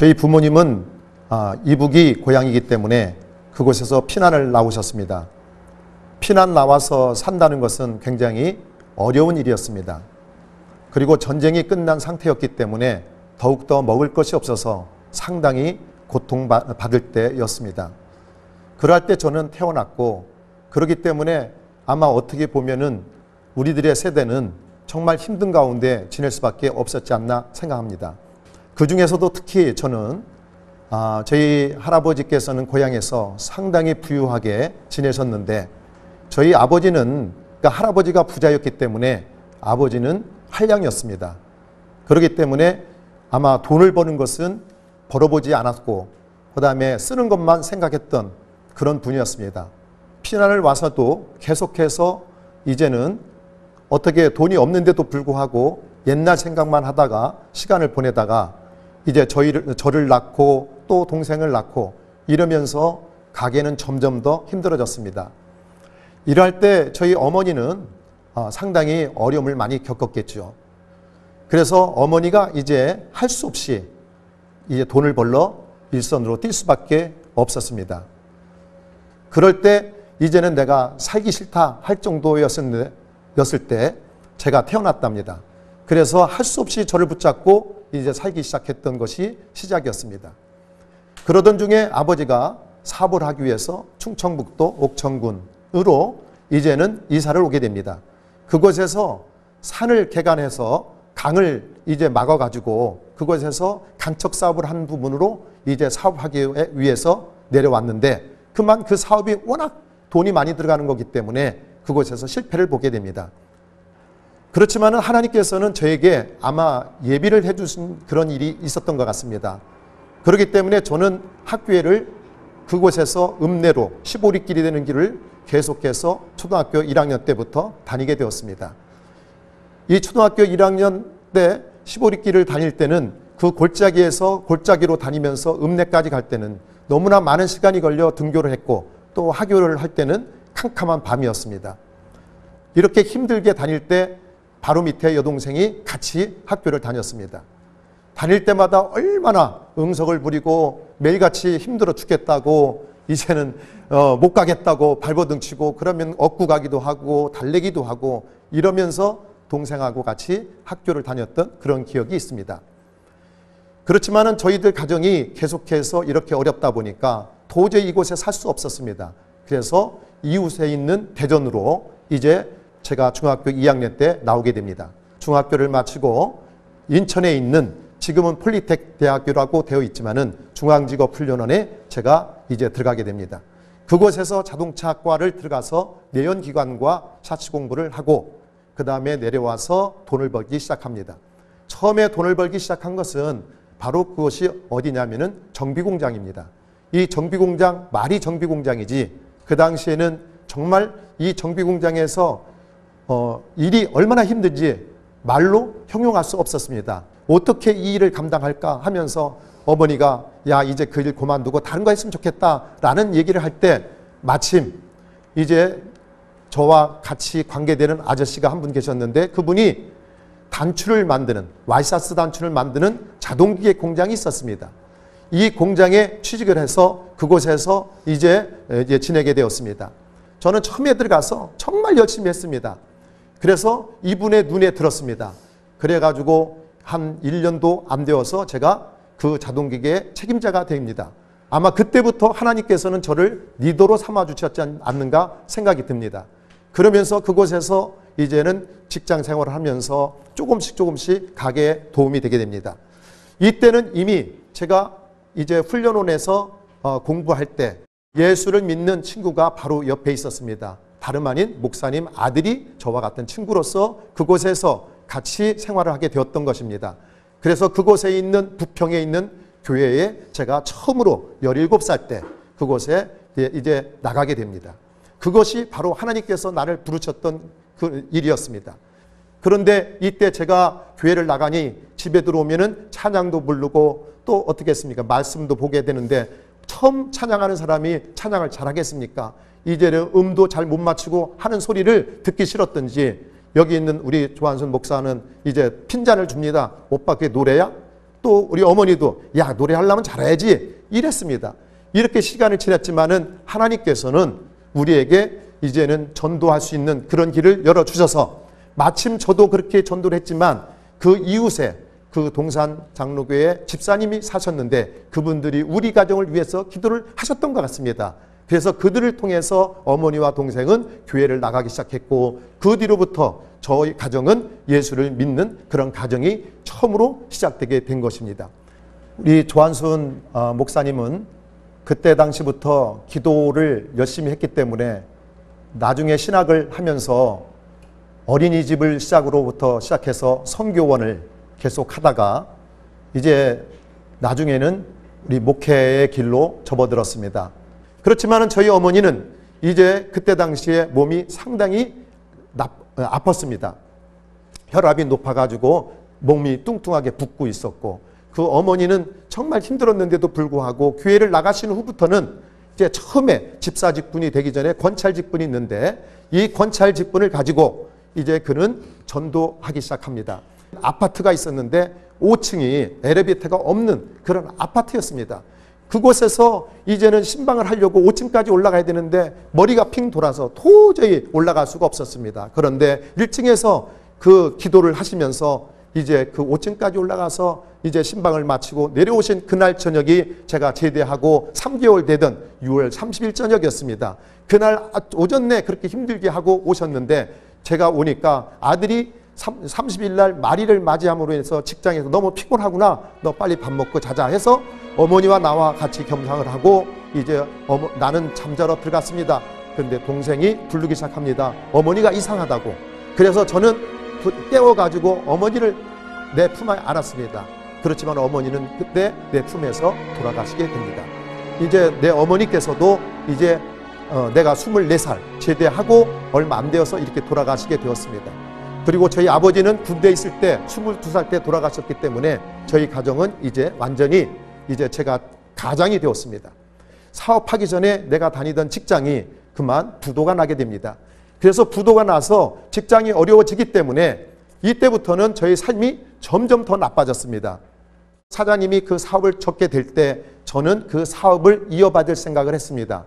저희 부모님은 이북이 고향이기 때문에 그곳에서 피난을 나오셨습니다. 피난 나와서 산다는 것은 굉장히 어려운 일이었습니다. 그리고 전쟁이 끝난 상태였기 때문에 더욱더 먹을 것이 없어서 상당히 고통받을 때였습니다. 그럴 때 저는 태어났고, 그렇기 때문에 아마 어떻게 보면은 우리들의 세대는 정말 힘든 가운데 지낼 수밖에 없었지 않나 생각합니다. 그 중에서도 특히 저는 저희 할아버지께서는 고향에서 상당히 부유하게 지내셨는데, 저희 아버지는, 그러니까 할아버지가 부자였기 때문에 아버지는 한량이었습니다. 그렇기 때문에 아마 돈을 버는 것은 벌어보지 않았고, 그 다음에 쓰는 것만 생각했던 그런 분이었습니다. 피난을 와서도 계속해서 이제는 어떻게 돈이 없는데도 불구하고 옛날 생각만 하다가 시간을 보내다가 이제 저를 낳고 또 동생을 낳고 이러면서 가게는 점점 더 힘들어졌습니다. 이럴 때 저희 어머니는 상당히 어려움을 많이 겪었겠죠. 그래서 어머니가 이제 할 수 없이 이제 돈을 벌러 일선으로 뛸 수밖에 없었습니다. 그럴 때 이제는 내가 살기 싫다 할 정도였을 때 제가 태어났답니다. 그래서 할 수 없이 저를 붙잡고 이제 살기 시작했던 것이 시작이었습니다. 그러던 중에 아버지가 사업을 하기 위해서 충청북도 옥천군으로 이제는 이사를 오게 됩니다. 그곳에서 산을 개간해서 강을 이제 막아가지고 그곳에서 간척 사업을 한 부분으로 이제 사업하기 위해서 내려왔는데, 그만 그 사업이 워낙 돈이 많이 들어가는 거기 때문에 그곳에서 실패를 보게 됩니다. 그렇지만 하나님께서는 저에게 아마 예비를 해주신 그런 일이 있었던 것 같습니다. 그렇기 때문에 저는 학교를 그곳에서 읍내로 15리길이 되는 길을 계속해서 초등학교 1학년 때부터 다니게 되었습니다. 이 초등학교 1학년 때 15리길을 다닐 때는 그 골짜기에서 골짜기로 다니면서 읍내까지 갈 때는 너무나 많은 시간이 걸려 등교를 했고, 또 하교를 할 때는 캄캄한 밤이었습니다. 이렇게 힘들게 다닐 때 바로 밑에 여동생이 같이 학교를 다녔습니다. 다닐 때마다 얼마나 응석을 부리고 매일같이 힘들어 죽겠다고, 이제는 못 가겠다고 발버둥치고, 그러면 얻고 가기도 하고 달래기도 하고 이러면서 동생하고 같이 학교를 다녔던 그런 기억이 있습니다. 그렇지만은 저희들 가정이 계속해서 이렇게 어렵다 보니까 도저히 이곳에 살 수 없었습니다. 그래서 이웃에 있는 대전으로 이제 제가 중학교 2학년 때 나오게 됩니다. 중학교를 마치고 인천에 있는, 지금은 폴리텍 대학교라고 되어 있지만은 중앙직업훈련원에 제가 이제 들어가게 됩니다. 그곳에서 자동차과를 들어가서 내연기관과 샤치 공부를 하고, 그 다음에 내려와서 돈을 벌기 시작합니다. 처음에 돈을 벌기 시작한 것은 바로 그것이 어디냐면은 정비공장입니다. 이 정비공장, 말이 정비공장이지 그 당시에는 정말 이 정비공장에서 일이 얼마나 힘든지 말로 형용할 수 없었습니다. 어떻게 이 일을 감당할까 하면서 어머니가 야, 이제 그 일 그만두고 다른 거 했으면 좋겠다라는 얘기를 할 때, 마침 이제 저와 같이 관계되는 아저씨가 한 분 계셨는데, 그분이 단추를 만드는, 와이셔츠 단추를 만드는 자동기계 공장이 있었습니다. 이 공장에 취직을 해서 그곳에서 이제 지내게 되었습니다. 저는 처음에 들어가서 정말 열심히 했습니다. 그래서 이분의 눈에 들었습니다. 그래가지고 한 1년도 안 되어서 제가 그 자동기계의 책임자가 됩니다. 아마 그때부터 하나님께서는 저를 리더로 삼아주셨지 않는가 생각이 듭니다. 그러면서 그곳에서 이제는 직장 생활을 하면서 조금씩 가게에 도움이 되게 됩니다. 이때는 이미 제가 이제 훈련원에서 공부할 때 예수를 믿는 친구가 바로 옆에 있었습니다. 다름 아닌 목사님 아들이 저와 같은 친구로서 그곳에서 같이 생활을 하게 되었던 것입니다. 그래서 그곳에 있는 부평에 있는 교회에 제가 처음으로 17살 때 그곳에 이제 나가게 됩니다. 그것이 바로 하나님께서 나를 부르셨던 그 일이었습니다. 그런데 이때 제가 교회를 나가니 집에 들어오면은 찬양도 부르고 또 어떻게 했습니까? 말씀도 보게 되는데, 처음 찬양하는 사람이 찬양을 잘하겠습니까? 이제는 음도 잘 못 맞추고 하는 소리를 듣기 싫었던지, 여기 있는 우리 조한순 목사는 이제 핀잔을 줍니다. 오빠 그게 노래야? 또 우리 어머니도 야, 노래하려면 잘해야지 이랬습니다. 이렇게 시간을 지났지만은 하나님께서는 우리에게 이제는 전도할 수 있는 그런 길을 열어주셔서 마침 저도 그렇게 전도를 했지만 그 이웃에 그 동산 장로교회 집사님이 사셨는데 그분들이 우리 가정을 위해서 기도를 하셨던 것 같습니다. 그래서 그들을 통해서 어머니와 동생은 교회를 나가기 시작했고 그 뒤로부터 저희 가정은 예수를 믿는 그런 가정이 처음으로 시작되게 된 것입니다. 우리 조한순 목사님은 그때 당시부터 기도를 열심히 했기 때문에 나중에 신학을 하면서 어린이집을 시작으로부터 시작해서 선교원을 계속 하다가 이제 나중에는 우리 목회의 길로 접어들었습니다. 그렇지만 저희 어머니는 이제 그때 당시에 몸이 상당히 아팠습니다. 혈압이 높아가지고 몸이 뚱뚱하게 붓고 있었고 그 어머니는 정말 힘들었는데도 불구하고 교회를 나가신 후부터는 이제 처음에 집사 직분이 되기 전에 권찰 직분이 있는데 이 권찰 직분을 가지고 이제 그는 전도하기 시작합니다. 아파트가 있었는데 5층이 엘리베이터가 없는 그런 아파트였습니다. 그곳에서 이제는 신방을 하려고 5층까지 올라가야 되는데 머리가 핑 돌아서 도저히 올라갈 수가 없었습니다. 그런데 1층에서 그 기도를 하시면서 이제 그 5층까지 올라가서 이제 신방을 마치고 내려오신 그날 저녁이 제가 제대하고 3개월 되던 6월 30일 저녁이었습니다. 그날 오전 내 그렇게 힘들게 하고 오셨는데 제가 오니까 아들이 30일 날 말일을 맞이함으로 해서 직장에서 너무 피곤하구나, 너 빨리 밥 먹고 자자 해서 어머니와 나와 같이 겸상을 하고 이제 나는 잠자러 들어갔습니다. 그런데 동생이 부르기 시작합니다. 어머니가 이상하다고. 그래서 저는 깨워가지고 어머니를 내 품에 안았습니다. 그렇지만 어머니는 그때 내 품에서 돌아가시게 됩니다. 이제 내 어머니께서도 이제 내가 24살 제대하고 얼마 안 되어서 이렇게 돌아가시게 되었습니다. 그리고 저희 아버지는 군대에 있을 때 22살 때 돌아가셨기 때문에 저희 가정은 이제 완전히 이제 제가 가장이 되었습니다. 사업하기 전에 내가 다니던 직장이 그만 부도가 나게 됩니다. 그래서 부도가 나서 직장이 어려워지기 때문에 이때부터는 저희 삶이 점점 더 나빠졌습니다. 사장님이 그 사업을 접게 될 때 저는 그 사업을 이어받을 생각을 했습니다.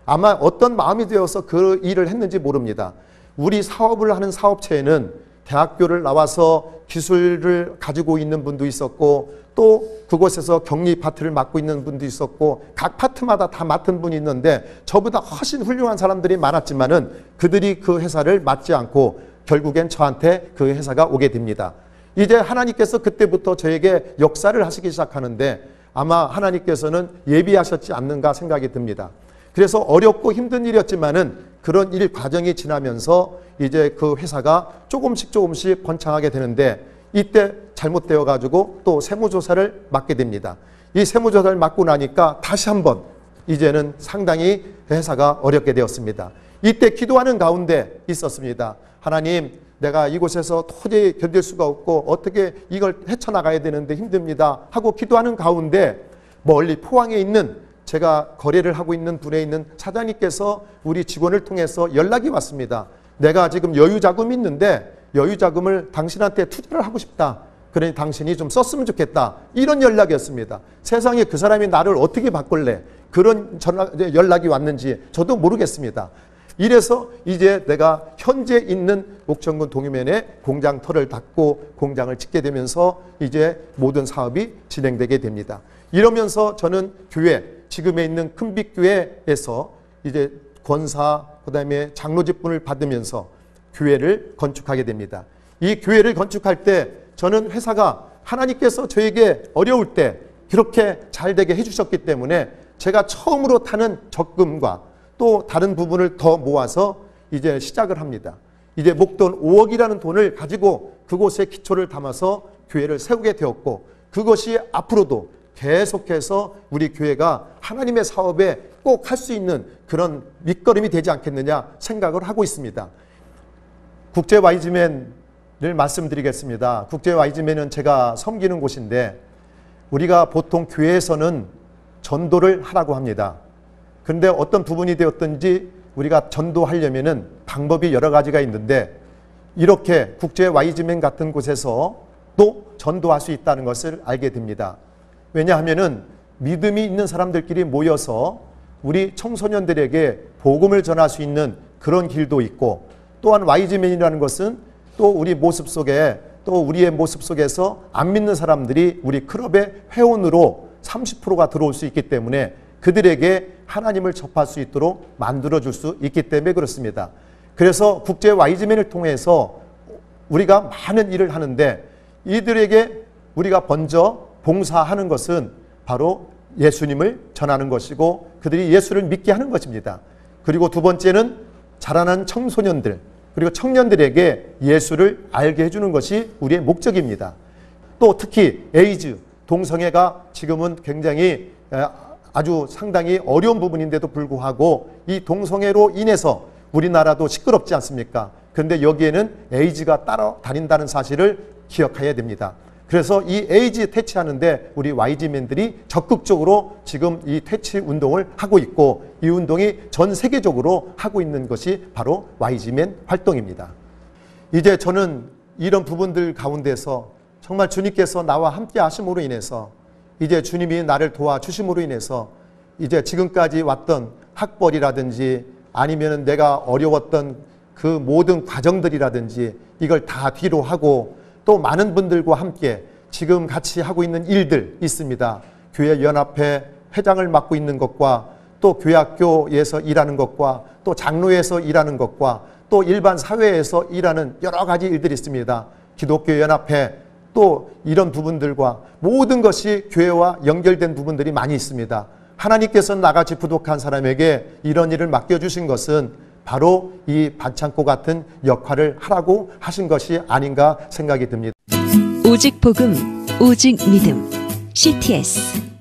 아마 어떤 마음이 되어서 그 일을 했는지 모릅니다. 우리 사업을 하는 사업체에는 대학교를 나와서 기술을 가지고 있는 분도 있었고 또 그곳에서 격리 파트를 맡고 있는 분도 있었고 각 파트마다 다 맡은 분이 있는데 저보다 훨씬 훌륭한 사람들이 많았지만은 그들이 그 회사를 맡지 않고 결국엔 저한테 그 회사가 오게 됩니다. 이제 하나님께서 그때부터 저에게 역사를 하시기 시작하는데 아마 하나님께서는 예비하셨지 않는가 생각이 듭니다. 그래서 어렵고 힘든 일이었지만은 그런 일 과정이 지나면서 이제 그 회사가 조금씩 번창하게 되는데 이때 잘못되어 가지고 또 세무조사를 맡게 됩니다. 이 세무조사를 맡고 나니까 다시 한번 이제는 상당히 회사가 어렵게 되었습니다. 이때 기도하는 가운데 있었습니다. 하나님, 내가 이곳에서 도저히 견딜 수가 없고 어떻게 이걸 헤쳐나가야 되는데 힘듭니다 하고 기도하는 가운데 멀리 포항에 있는 제가 거래를 하고 있는 분에 있는 사장님께서 우리 직원을 통해서 연락이 왔습니다. 내가 지금 여유자금이 있는데 여유자금을 당신한테 투자를 하고 싶다. 그러니 당신이 좀 썼으면 좋겠다. 이런 연락이었습니다. 세상에 그 사람이 나를 어떻게 바꿀래? 그런 연락이 왔는지 저도 모르겠습니다. 이래서 이제 내가 현재 있는 옥천군 동유면에 공장터를 닫고 공장을 짓게 되면서 이제 모든 사업이 진행되게 됩니다. 이러면서 저는 교회, 지금에 있는 큰빛교회에서 이제 권사, 그 다음에 장로 직분을 받으면서 교회를 건축하게 됩니다. 이 교회를 건축할 때 저는 회사가 하나님께서 저에게 어려울 때 그렇게 잘 되게 해주셨기 때문에 제가 처음으로 타는 적금과 또 다른 부분을 더 모아서 이제 시작을 합니다. 이제 목돈 5억이라는 돈을 가지고 그곳에 기초를 담아서 교회를 세우게 되었고 그것이 앞으로도 계속해서 우리 교회가 하나님의 사업에 꼭 할 수 있는 그런 밑거름이 되지 않겠느냐 생각을 하고 있습니다. 국제 와이즈맨을 말씀드리겠습니다. 국제 와이즈맨은 제가 섬기는 곳인데 우리가 보통 교회에서는 전도를 하라고 합니다. 그런데 어떤 부분이 되었든지 우리가 전도하려면은 방법이 여러 가지가 있는데 이렇게 국제 와이즈맨 같은 곳에서 또 전도할 수 있다는 것을 알게 됩니다. 왜냐하면은 믿음이 있는 사람들끼리 모여서 우리 청소년들에게 복음을 전할 수 있는 그런 길도 있고, 또한 YG맨이라는 것은 또 우리 모습 속에, 또 우리의 모습 속에서 안 믿는 사람들이 우리 클럽의 회원으로 30%가 들어올 수 있기 때문에 그들에게 하나님을 접할 수 있도록 만들어줄 수 있기 때문에 그렇습니다. 그래서 국제 YG맨을 통해서 우리가 많은 일을 하는데, 이들에게 우리가 먼저 봉사하는 것은 바로 예수님을 전하는 것이고 그들이 예수를 믿게 하는 것입니다. 그리고 두 번째는 자라난 청소년들 그리고 청년들에게 예수를 알게 해주는 것이 우리의 목적입니다. 또 특히 에이즈, 동성애가 지금은 굉장히 아주 상당히 어려운 부분인데도 불구하고 이 동성애로 인해서 우리나라도 시끄럽지 않습니까? 그런데 여기에는 에이즈가 따라다닌다는 사실을 기억해야 됩니다. 그래서 이 에이즈 퇴치하는데 우리 YG맨들이 적극적으로 지금 이 퇴치 운동을 하고 있고, 이 운동이 전 세계적으로 하고 있는 것이 바로 YG맨 활동입니다. 이제 저는 이런 부분들 가운데서 정말 주님께서 나와 함께 하심으로 인해서, 이제 주님이 나를 도와주심으로 인해서 이제 지금까지 왔던 학벌이라든지 아니면 내가 어려웠던 그 모든 과정들이라든지 이걸 다 뒤로 하고, 또 많은 분들과 함께 지금 같이 하고 있는 일들 있습니다. 교회 연합회 회장을 맡고 있는 것과, 또 교회학교에서 일하는 것과, 또 장로에서 일하는 것과, 또 일반 사회에서 일하는 여러 가지 일들이 있습니다. 기독교 연합회, 또 이런 부분들과 모든 것이 교회와 연결된 부분들이 많이 있습니다. 하나님께서 나같이 부족한 사람에게 이런 일을 맡겨주신 것은 바로 이 반창고 같은 역할을 하라고 하신 것이 아닌가 생각이 듭니다. 오직 복음, 오직 믿음, CTS.